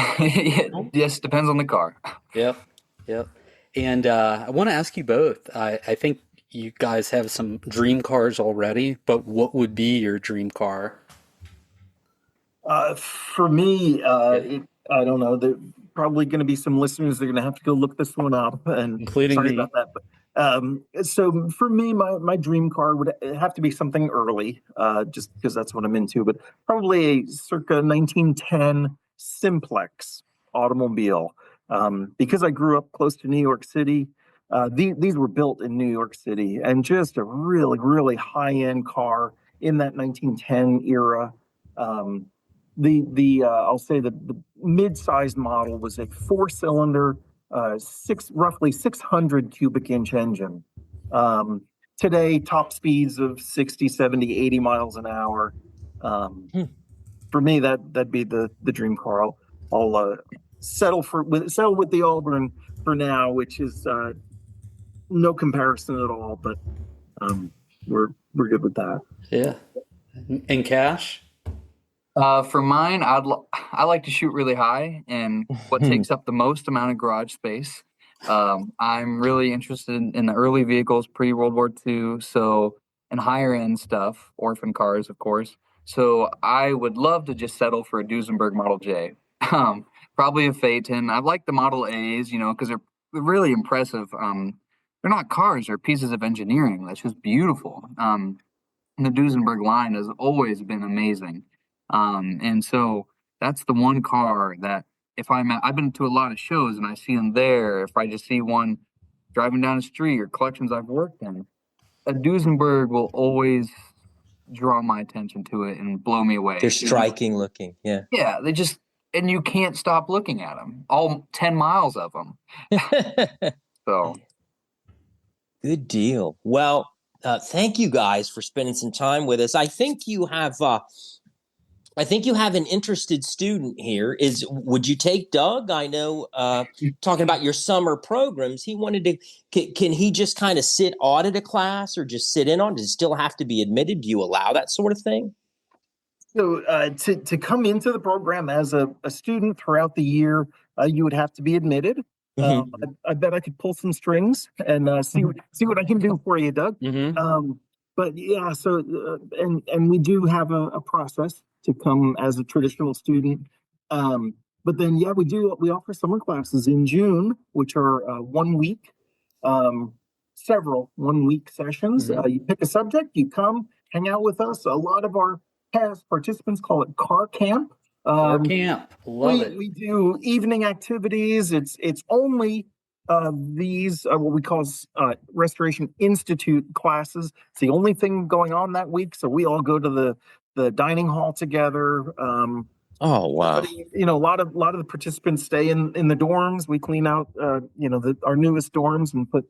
Yes, depends on the car. Yep. Yep. And I want to ask you both. I think you guys have some dream cars already, but what would be your dream car? For me, I don't know. There probably going to be some listeners that are going to have to go look this one up, and Including sorry me. about that. But so for me, my dream car would have to be something early, just because that's what I'm into. But probably a circa 1910 Simplex automobile, because I grew up close to New York City. These were built in New York City, and just a really, really high-end car in that 1910 era. I'll say the mid-sized model was a 4-cylinder, roughly 600 cubic inch engine. Today, top speeds of 60, 70, 80 miles an hour. For me, that'd be the dream car. I'll settle with the Auburn for now, which is no comparison at all. But we're good with that. Yeah. And Cash? For mine, I like to shoot really high, and what takes up the most amount of garage space. I'm really interested in the early vehicles pre-World War II, and higher end stuff, orphan cars, of course. So I would love to just settle for a Duesenberg Model J. Probably a Phaeton. I like the Model A's, because they're really impressive. They're not cars; they're pieces of engineering. That's just beautiful. And the Duesenberg line has always been amazing. And so that's the one car that I've been to a lot of shows and I see them there. If I just see one driving down the street or collections I've worked in, a Duesenberg will always draw my attention to it and blow me away. They're striking looking. Yeah. Yeah. And you can't stop looking at them, all 10 miles of them. So. Good deal. Well, thank you guys for spending some time with us. I think you have an interested student here. Would you take Doug? I know, talking about your summer programs, he wanted to. Can he just kind of audit a class, or just sit in on? Does it still have to be admitted? Do you allow that sort of thing? So to come into the program as a student throughout the year, you would have to be admitted. I bet I could pull some strings and see what I can do for you, Doug. But yeah, so and we do have a process to come as a traditional student. But then yeah, we offer summer classes in June, which are 1 week, several 1 week sessions. You pick a subject, you come hang out with us. A lot of our past participants call it car camp. Car camp, love it. We do evening activities. It's only these what we call Restoration Institute classes. It's the only thing going on that week. So we all go to the dining hall together. Oh wow! But, a lot of the participants stay in the dorms. We clean out our newest dorms and put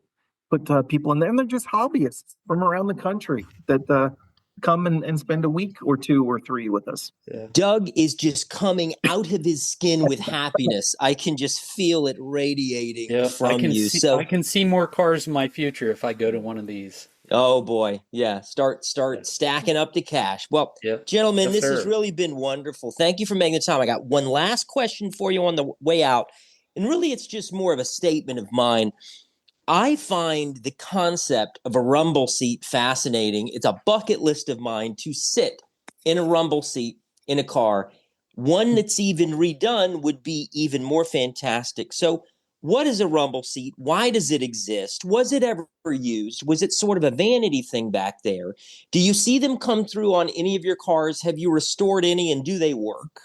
people in there, and they're just hobbyists from around the country that come and spend a week or 2 or 3 with us. Yeah. Doug is just coming out of his skin with happiness. I can just feel it radiating from you. So I can see more cars in my future if I go to one of these. Oh boy. Yeah. Start stacking up the cash. Well, gentlemen, this has really been wonderful. Thank you for making the time. I got one last question for you on the way out. And really, it's just more of a statement of mine. I find the concept of a rumble seat fascinating. It's a bucket list of mine to sit in a rumble seat in a car. One that's even redone would be even more fantastic. So what is a rumble seat? Why does it exist? Was it ever used? Was it sort of a vanity thing back there? Do you see them come through on any of your cars? Have you restored any, and do they work?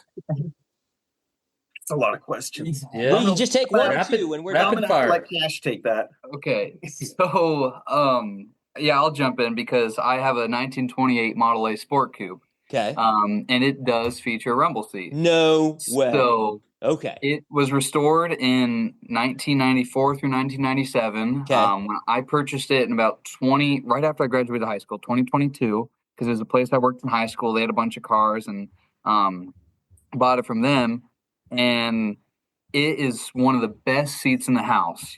A lot of questions. Yeah. Well, you just take one or two, and we're rapid fire. Let Cash take that. Okay, so I'll jump in because I have a 1928 Model A Sport Coupe. Okay. And it does feature a rumble seat. No way. So okay, it was restored in 1994 through 1997. Okay. When I purchased it in about right after I graduated high school, 2022, because it was a place I worked in high school. They had a bunch of cars, and bought it from them. And it is one of the best seats in the house.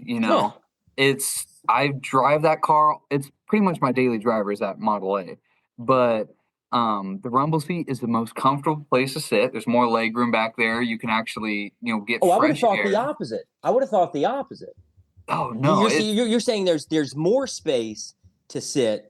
I drive that car. It's pretty much my daily driver is that Model A. But the rumble seat is the most comfortable place to sit. There's more leg room back there. You can actually, get fresh air. I would have thought the opposite. Oh no! You're saying there's more space to sit.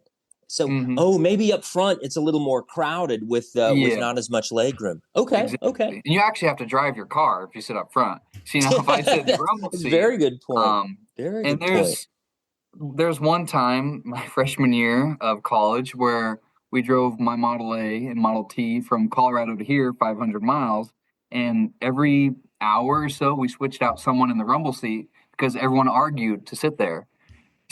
So, maybe up front it's a little more crowded with not as much legroom. Okay, exactly. Okay. And you actually have to drive your car if you sit up front. See, now if I sit in the rumble seat, very good point. There's one time my freshman year of college where we drove my Model A and Model T from Colorado to here, 500 miles, and every hour or so we switched out someone in the rumble seat because everyone argued to sit there.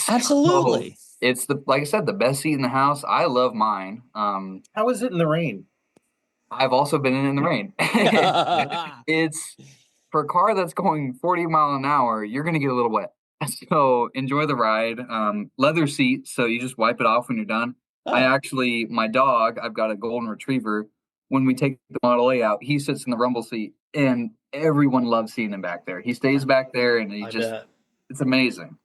Absolutely. So, it's like I said, the best seat in the house. I love mine. How is it in the rain? I've also been in the rain. It's for a car that's going 40 miles an hour, you're going to get a little wet. So enjoy the ride. Leather seat, so you just wipe it off when you're done. Oh. My dog, I've got a golden retriever. When we take the Model A out, he sits in the rumble seat, and everyone loves seeing him back there. He stays back there, and it's amazing.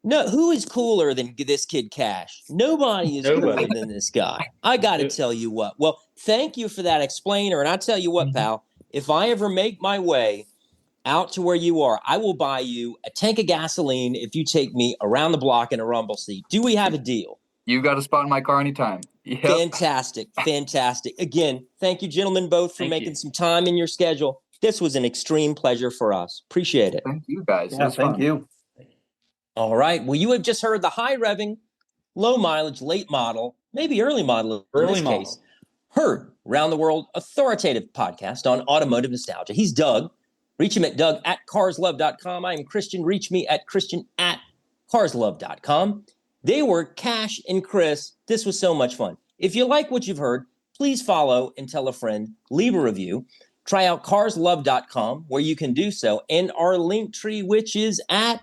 No, who is cooler than this kid Cash? Nobody is cooler than this guy. I got to tell you what. Well, thank you for that explainer. And I'll tell you what, pal, if I ever make my way out to where you are, I will buy you a tank of gasoline if you take me around the block in a rumble seat. Do we have a deal? You've got a spot in my car anytime. Yep. Fantastic. Again, thank you, gentlemen, both for making some time in your schedule. This was an extreme pleasure for us. Appreciate it. Thank you, guys. Yeah, thank you. All right. Well, you have just heard the high revving, low mileage, late model, maybe early model in this case, heard around the world authoritative podcast on automotive nostalgia. He's Doug. Reach him at doug@carslove.com. I am Christian. Reach me at christian@carslove.com. They were Cash and Chris. This was so much fun. If you like what you've heard, please follow and tell a friend. Leave a review. Try out carslove.com where you can do so. And our link tree, which is at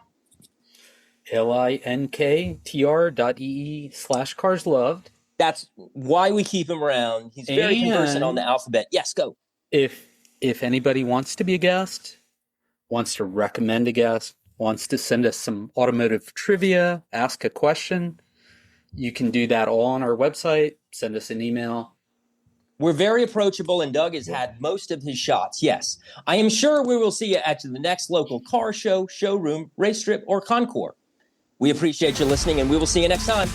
linktr.ee/carsloved. That's why we keep him around. He's very conversant on the alphabet. Yes, go. If anybody wants to be a guest, wants to recommend a guest, wants to send us some automotive trivia, ask a question, you can do that all on our website. Send us an email. We're very approachable, and Doug has had most of his shots. Yes, I am sure we will see you at the next local car show, showroom, race strip, or concours. We appreciate you listening, and we will see you next time.